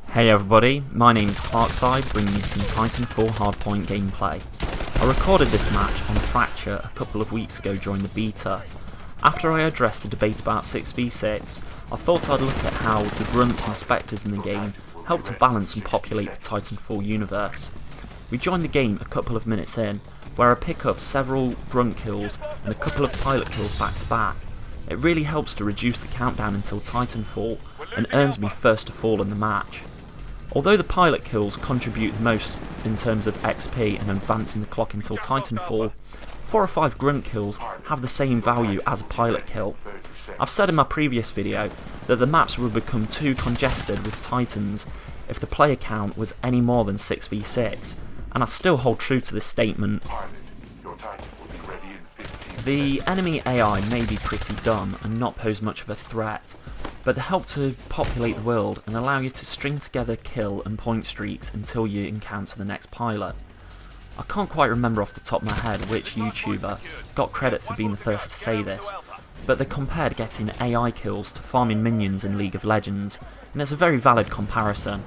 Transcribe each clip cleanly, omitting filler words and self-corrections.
Hey everybody, my name's Clarkside, bringing you some Titanfall Hardpoint gameplay. I recorded this match on Fracture a couple of weeks ago during the beta. After I addressed the debate about 6v6, I thought I'd look at how the grunts and spectres in the game help to balance and populate the Titanfall universe. We joined the game a couple of minutes in, where I pick up several grunt kills and a couple of pilot kills back to back. It really helps to reduce the countdown until Titanfall and earns me first to fall in the match. Although the pilot kills contribute the most in terms of XP and advancing the clock until Titanfall, 4 or 5 grunt kills have the same value as a pilot kill. I've said in my previous video that the maps would become too congested with Titans if the player count was any more than 6v6, and I still hold true to this statement. The enemy AI may be pretty dumb and not pose much of a threat, but they help to populate the world and allow you to string together kill and point streaks until you encounter the next pilot. I can't quite remember off the top of my head which YouTuber got credit for being the first to say this, but they compared getting AI kills to farming minions in League of Legends, and it's a very valid comparison.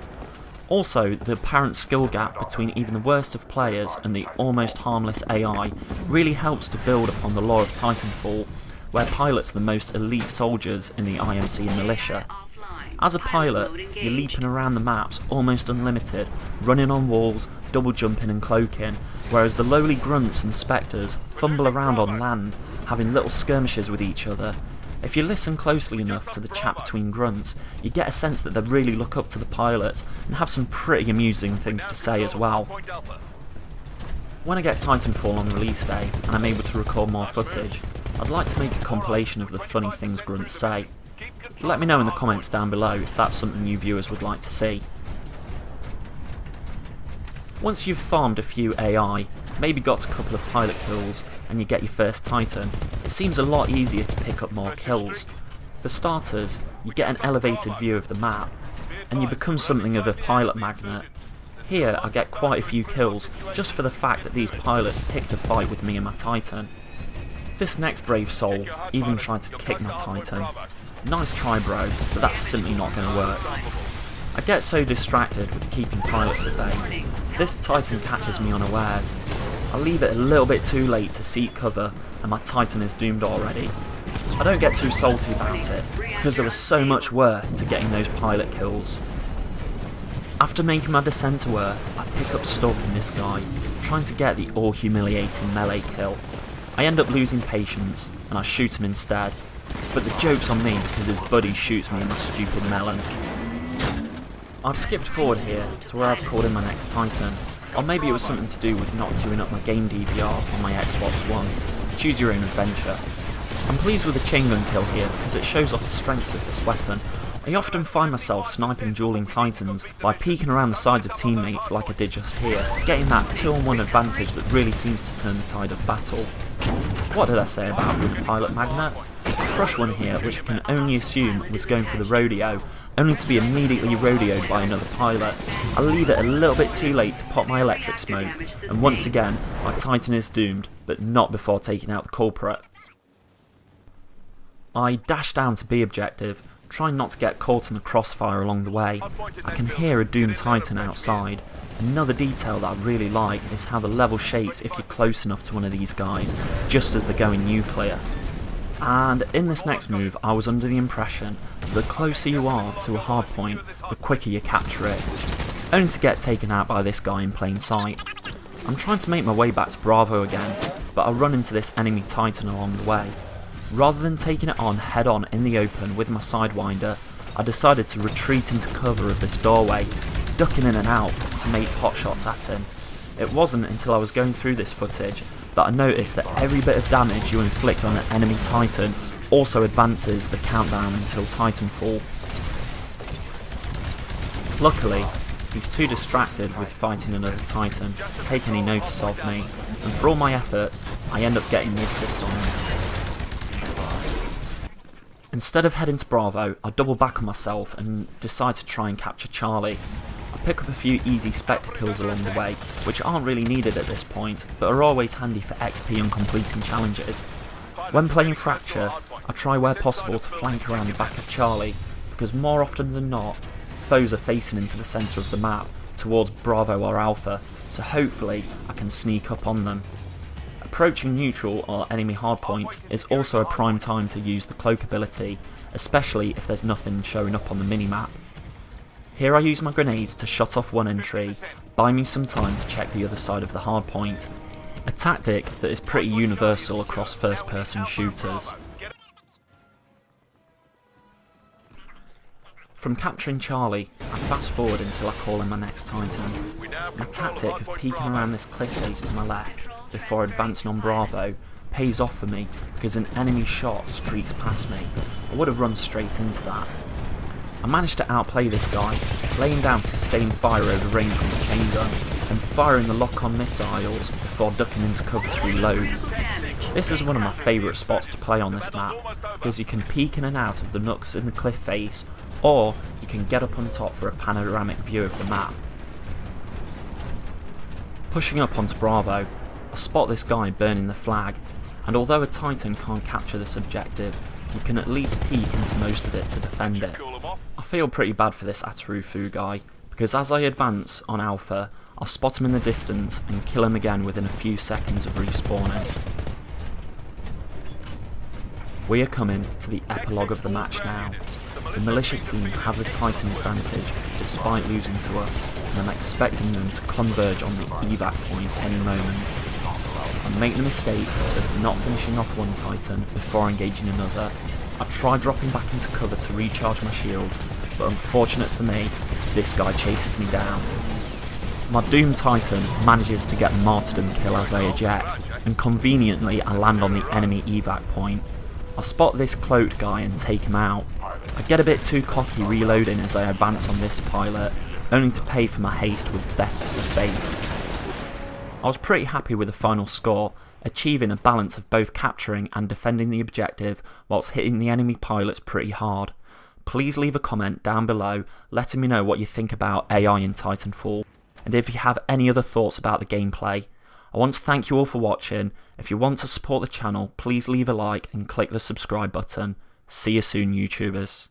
Also, the apparent skill gap between even the worst of players and the almost harmless AI really helps to build upon the lore of Titanfall, where pilots are the most elite soldiers in the IMC and militia. As a pilot, you're leaping around the maps almost unlimited, running on walls, double jumping and cloaking, whereas the lowly grunts and spectres fumble around on land, having little skirmishes with each other. If you listen closely enough to the chat between grunts, you get a sense that they really look up to the pilots and have some pretty amusing things to say as well. When I get Titanfall on release day and I'm able to record more footage, I'd like to make a compilation of the funny things grunts say. Let me know in the comments down below if that's something you viewers would like to see. Once you've farmed a few AI, maybe got a couple of pilot kills, and you get your first Titan, it seems a lot easier to pick up more kills. For starters, you get an elevated view of the map, and you become something of a pilot magnet. Here I get quite a few kills just for the fact that these pilots picked a fight with me and my Titan. This next brave soul even tried to kick my Titan. Nice try bro, but that's simply not going to work. I get so distracted with keeping pilots at bay. This Titan catches me unawares. I leave it a little bit too late to seek cover and my Titan is doomed already. I don't get too salty about it, because there was so much worth to getting those pilot kills. After making my descent to Earth, I pick up stalking this guy, trying to get the all-humiliating melee kill. I end up losing patience, and I shoot him instead, but the joke's on me because his buddy shoots me in my stupid melon. I've skipped forward here to where I've called in my next Titan, or maybe it was something to do with not queuing up my game DVR on my Xbox One. Choose your own adventure. I'm pleased with the chain gun kill here because it shows off the strengths of this weapon. I often find myself sniping dueling Titans by peeking around the sides of teammates like I did just here, getting that 2-on-1 advantage that really seems to turn the tide of battle. What did I say about the pilot magnet? Crush one here, which I can only assume was going for the rodeo, only to be immediately rodeoed by another pilot. I leave it a little bit too late to pop my electric smoke, and once again my Titan is doomed, but not before taking out the culprit. I dash down to B objective, trying not to get caught in the crossfire along the way. I can hear a doomed Titan outside. Another detail that I really like is how the level shakes if you're close enough to one of these guys, just as they're going nuclear. And in this next move, I was under the impression that the closer you are to a hardpoint, the quicker you capture it, only to get taken out by this guy in plain sight. I'm trying to make my way back to Bravo again, but I run into this enemy Titan along the way. Rather than taking it on head on in the open with my Sidewinder, I decided to retreat into cover of this doorway, ducking in and out to make potshots at him. It wasn't until I was going through this footage that I noticed that every bit of damage you inflict on an enemy Titan also advances the countdown until Titanfall. Luckily, he's too distracted with fighting another Titan to take any notice of me, and for all my efforts, I end up getting the assist on him. Instead of heading to Bravo, I double back on myself and decide to try and capture Charlie. I pick up a few easy spectre kills along the way, which aren't really needed at this point, but are always handy for XP on completing challenges. When playing Fracture, I try where possible to flank around the back of Charlie, because more often than not, foes are facing into the centre of the map, towards Bravo or Alpha, so hopefully I can sneak up on them. Approaching neutral or enemy hardpoint is also a prime time to use the cloak ability, especially if there's nothing showing up on the minimap. Here I use my grenades to shut off one entry, buy me some time to check the other side of the hardpoint, a tactic that is pretty universal across first person shooters. From capturing Charlie, I fast forward until I call in my next Titan. My tactic of peeking around this cliff face to my left before advancing on Bravo pays off for me because an enemy shot streaks past me. I would have run straight into that. I managed to outplay this guy, laying down sustained fire over range with the chain gun and firing the lock-on missiles before ducking into cover to reload. This is one of my favourite spots to play on this map because you can peek in and out of the nooks in the cliff face, or you can get up on top for a panoramic view of the map. Pushing up onto Bravo, I spot this guy burning the flag, and although a Titan can't capture this objective, you can at least peek into most of it to defend it. I feel pretty bad for this Atarufu guy, because as I advance on Alpha, I'll spot him in the distance and kill him again within a few seconds of respawning. We are coming to the epilogue of the match now. The militia team have the Titan advantage despite losing to us, and I'm expecting them to converge on the evac point any moment. I make the mistake of not finishing off one Titan before engaging another. I try dropping back into cover to recharge my shield, but unfortunate for me, this guy chases me down. My doomed Titan manages to get a martyrdom kill as I eject, and conveniently I land on the enemy evac point. I spot this cloaked guy and take him out. I get a bit too cocky reloading as I advance on this pilot, only to pay for my haste with death to the face. I was pretty happy with the final score, achieving a balance of both capturing and defending the objective whilst hitting the enemy pilots pretty hard. Please leave a comment down below letting me know what you think about AI in Titanfall, and if you have any other thoughts about the gameplay. I want to thank you all for watching. If you want to support the channel, please leave a like and click the subscribe button. See you soon, YouTubers.